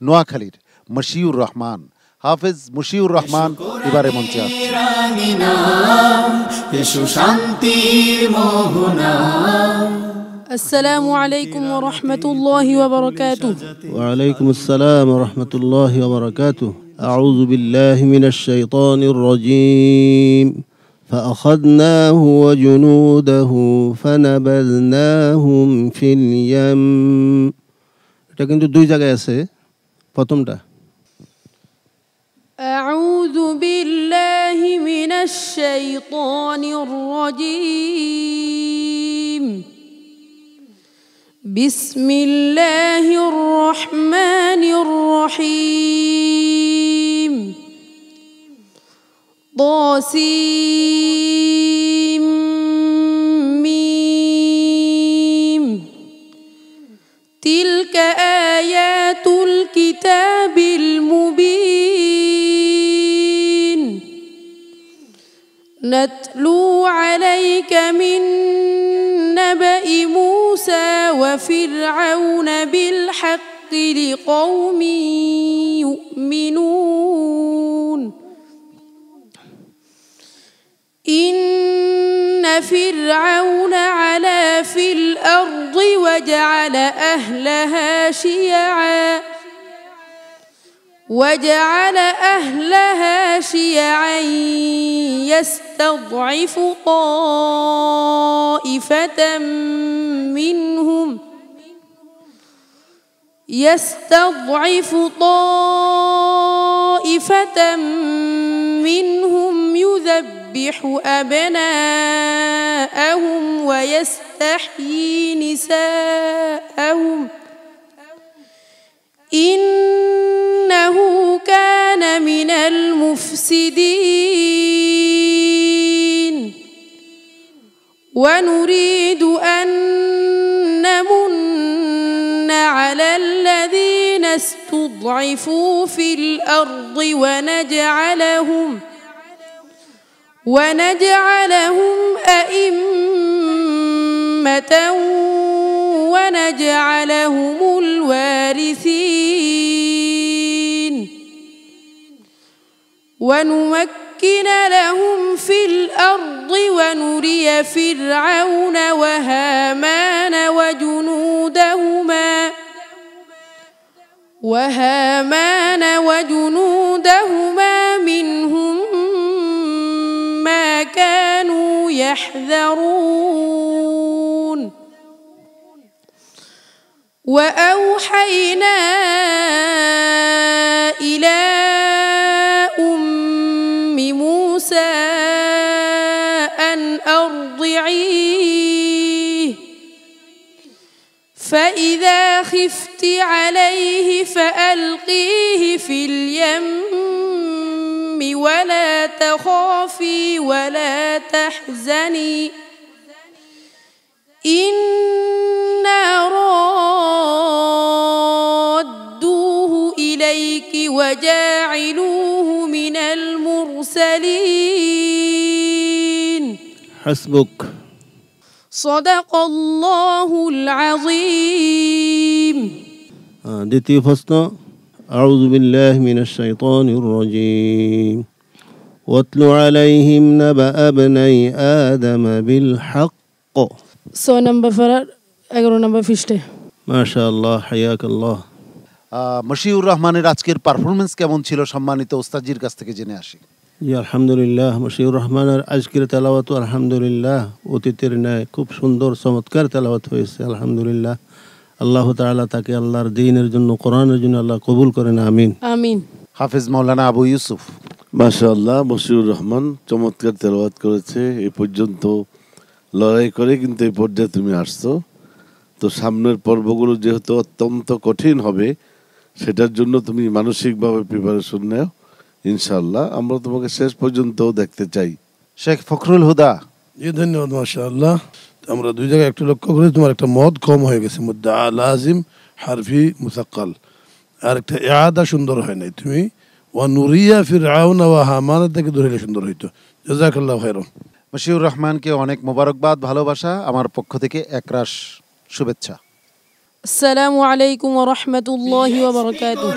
নোয়াখালীর মশিউর রহমান। হাফেজ মশিউর রহমান এবারে মঞ্চে আসছে। আসসালামু আলাইকুম ওয়া রাহমাতুল্লাহি ওয়া বারাকাতুহু। ওয়া আলাইকুম আসসালাম ওয়া রাহমাতুল্লাহি ওয়া বারাকাতুহু। আউযু বিল্লাহি মিনাশ শাইতানির রাজীম। فأخذناه وجنوده فنبذناهم في اليم। এটা কিন্তু দুই জায়গায় আছে, প্রথমটা أعوذ بالله من الشيطان الرجيم. بسم الله الرحمن الرحيم. طاسيم ميم. تلك آيات الكتاب المبين. نتلو عليك من نبأ موسى وفرعون بالحق لقوم يؤمنون. إن فرعون علا في الأرض وجعل أهلها شيعا يستضعف طائفة منهم يذبح أبناءهم ويستحيي نساءهم إنه كان من المفسدين. ونريد أن نمن على الذين استضعفوا في الأرض ونجعلهم أئمة ونجعلهم الوارثين. ونمكن لهم في الأرض ونري فرعون وهامان وجنودهما منهم ما كانوا يحذرون. وأوحينا إلى أم موسى أن أرضعيه فإذا خفت عليه فألقيه في اليم ولا تخافي ولا تحزني إنا رادوه إليك وجاعلوه من المرسلين. حسبك. صدق الله العظيم. দ্বিতীয় প্রশ্ন أعوذ بالله من الشيطان الرجيم. واتل عليهم نبأ ابني آدم بالحق. 6 নম্বর ফারার 11 নম্বর পৃষ্ঠা। মাশাআল্লাহ, হায়াকাল্লাহ। মশিউর রহমানের আজকের পারফরমেন্স কেমন ছিল সম্মানিত ওস্তাদজির কাছ থেকে জেনে আসি। জি আলহামদুলিল্লাহ, মশিউর রহমানের আজকের তেলাওয়াত আলহামদুলিল্লাহ অতীতের ন্যায় খুব সুন্দর চমৎকার তেলাওয়াত হয়েছে আলহামদুলিল্লাহ। আল্লাহ তাআলা তাকে আল্লাহর দ্বীনের জন্য, কোরআনের জন্য আল্লাহ কবুল করেন, আমিন আমিন। হাফেজ মাওলানা আবু ইউসুফ। মাশাআল্লাহ, মশিউর রহমান চমৎকার তেলাওয়াত করেছে। এই পর্যন্ত লড়াই করে কিন্তু এই পর্যায়ে তুমি আসছো। তো সামনের পর্বগুলো যেহেতু অত্যন্ত কঠিন হবে, সেটার জন্য তুমি মানসিকভাবে প্রিপারেশন নাও ইনশাআল্লাহ। আমরা তোমাকে শেষ পর্যন্ত দেখতে চাই। শেখ ফখরুল হুদা। ধন্যবাদ। মাশাআল্লাহ, আমরা দুই জায়গায় একটু লক্ষ্য করি, তোমার একটা মদ কম হয়ে গেছে, মুদ্দা লাজিম হারফি মুসাক্কাল, আর একটা ইআদা সুন্দর হয় নাই। তুমি ওয়া নুরিয়া ফিরআউনা ওয়া হামান থেকে ধরে সুন্দর হইতো। জাযাকাল্লাহু খাইরান। মশিউর রহমানকে অনেক মোবারকবাদ, ভালোবাসা আমার পক্ষ থেকে একরাশ শুভেচ্ছা। আসসালামু আলাইকুম ওয়া রাহমাতুল্লাহি ওয়া বারাকাতুহু।